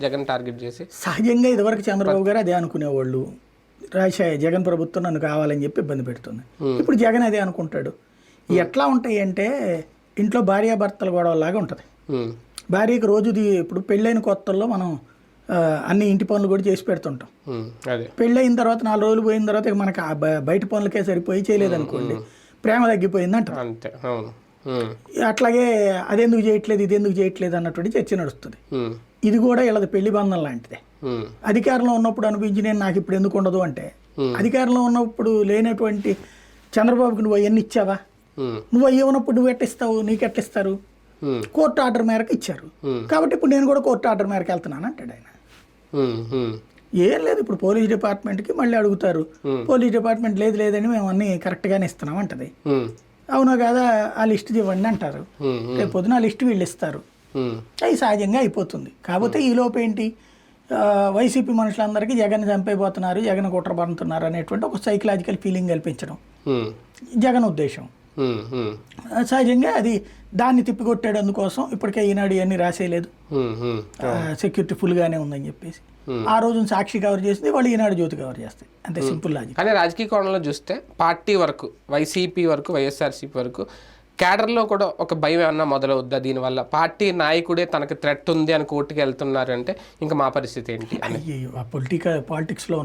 Jagan target చేసి సహజంగా ఇదివరకు చంద్రబాబు గారు అదే అనుకునేవాళ్ళు. జగన్ ప్రభుత్వం నన్ను కావాలని చెప్పి ఇబ్బంది పెడుతుంది. ఇప్పుడు జగన్ అదే అనుకుంటాడు. ఎట్లా ఉంటాయి అంటే ఇంట్లో భార్యాభర్తల గొడవలాగా ఉంటుంది. భార్యకి ఇప్పుడు పెళ్ళైన కొత్తల్లో మనం అన్ని ఇంటి పనులు కూడా చేసి పెడుతుంటాం. పెళ్ళైన తర్వాత 4 రోజులు పోయిన తర్వాత ఇక మనకు బయట పనులకే సరిపోయి చేయలేదనుకోండి, ప్రేమ తగ్గిపోయింది అంటారు. అట్లాగే అదెందుకు చేయట్లేదు ఇదెందుకు చేయట్లేదు అన్నటువంటి చర్చ నడుస్తుంది. ఇది కూడా వీళ్ళది పెళ్లి బంధం లాంటిదే. అధికారంలో ఉన్నప్పుడు అనిపించి నేను నాకు ఇప్పుడు ఎందుకు ఉండదు అంటే, అధికారంలో ఉన్నప్పుడు లేనటువంటి చంద్రబాబుకి నువ్వు అవన్నీ ఇచ్చావా? నువ్వు అయ్యి ఉన్నప్పుడు నువ్వు ఎట్టిస్తావు? నీకు ఎట్టిస్తారు? కోర్టు ఆర్డర్ మేరకు ఇచ్చారు కాబట్టి ఇప్పుడు నేను కూడా కోర్టు ఆర్డర్ మేరకు వెళ్తున్నాను అంటాడు ఆయన. ఏం లేదు, ఇప్పుడు పోలీస్ డిపార్ట్మెంట్కి మళ్ళీ అడుగుతారు. పోలీస్ డిపార్ట్మెంట్ లేదని మేము అన్ని కరెక్ట్గానే ఇస్తున్నాం అంటది. అవునా కాదా, ఆ లిస్ట్ ఇవ్వండి అంటారు. రేపు పొద్దున ఆ లిస్ట్ వీళ్ళు ఇస్తారు. అది సహజంగా అయిపోతుంది. కాకపోతే ఈ లోపు ఏంటి, వైసీపీ మనుషులందరికీ జగన్ చంపైపోతున్నారు, జగన్ కుట్ర పడుతున్నారు అనేటువంటి ఒక సైకలాజికల్ ఫీలింగ్ కల్పించడం జగన్ ఉద్దేశం. సహజంగా అది దాన్ని తిప్పికొట్టాడు. అందుకోసం ఇప్పటికే ఈనాడు ఇవన్నీ రాసేయలేదు, సెక్యూరిటీ ఫుల్గానే ఉందని చెప్పేసి ఆ రోజున సాక్షి కవర్ చేసింది, వాళ్ళు ఈనాడు జ్యోతి కవర్ చేస్తాయి. అంతే సింపుల్ లాజిక్. కానీ రాజకీయ కోణంలో చూస్తే పార్టీ వరకు, వైసీపీ వరకు, వైఎస్ఆర్సీపీ వరకు క్యాడర్లో కూడా ఒక భయం ఏమన్నా మొదలవుద్దా దీనివల్ల? పార్టీ నాయకుడే తనకు థ్రెట్ ఉంది అని కోర్టుకి వెళ్తున్నారంటే ఇంకా మా పరిస్థితి ఏంటి? పాలిటిక్స్లో